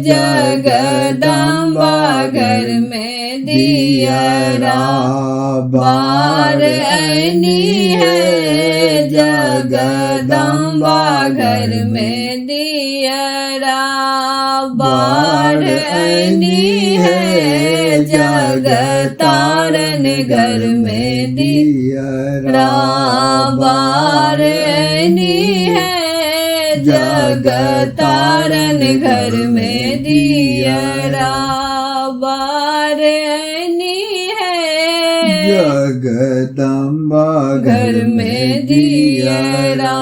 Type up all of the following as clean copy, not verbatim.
जगदम्बा घर में दियरा बार ऐनी है। जगदम्बा घर में दियरा बार ऐनी है। जगतारन घर में दियरा बार ऐनी है। जगतारन घर में दियरा बार ऐनी है। जगदम्बा घर में दियरा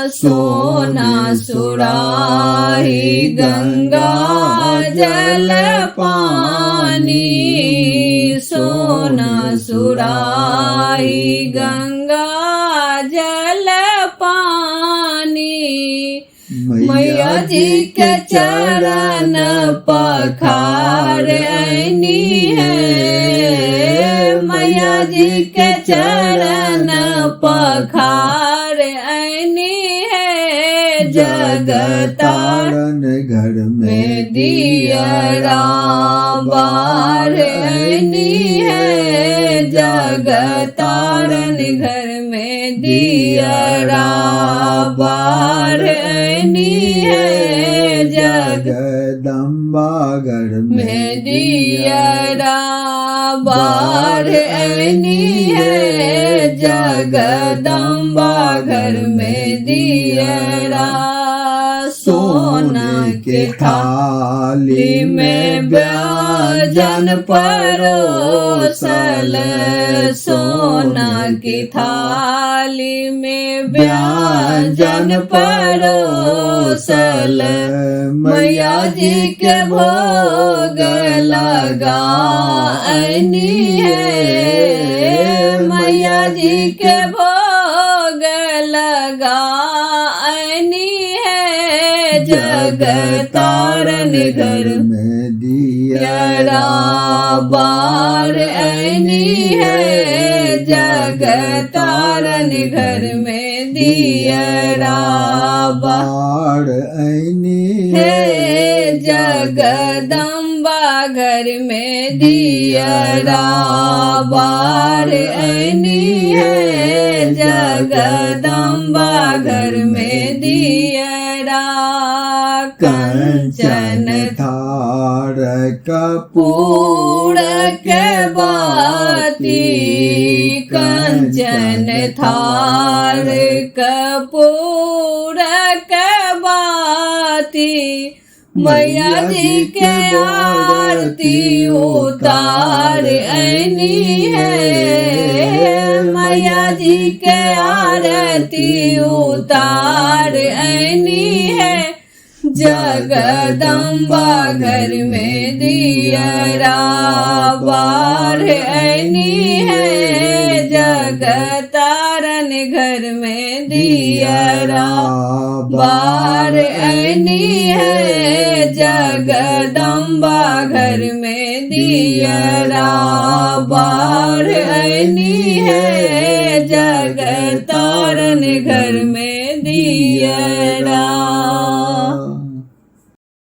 सोना सुराही गंगा जल पानी। सोना सुराही गंगा जल पानी। मैया जी के चरण पखार ऐनी है। मैया जी के चरण पखार ऐनी है। जगतारन घर में दियरा बार ऐनी है। जगतारन घर में दियरा बार ऐनी है। जगदम्बा घर में दियरा बार ऐनी है। जगदम्बा घर में दियरा सोना के थाली में व्यंजन परोसल। सोना की थाली में व्यंजन परोसल। मैया जी के भोग लगा ऐनी है। मैया जी के भोग लगा ऐनी है। जगतारन घर में दियरा बार ऐनी है। जगतारन घर में दियरा बार ऐनी है। जगदम्बा घर में दियरा बार ऐनी है। जगदम्बा घर में दियरा कंचन थार कपूर के बाती। कंचन थार कपूर के बाती। मैया जी के आरती उतार ऐनी है। मैया जी के आरती उतार ऐनी है। जगदम्बा घर में दियरा बार ऐनी है। जगतारन घर में दियरा बार ऐनी है। जगदम्बा घर में दियरा बार ऐनी है। जगतारन घर में दियरा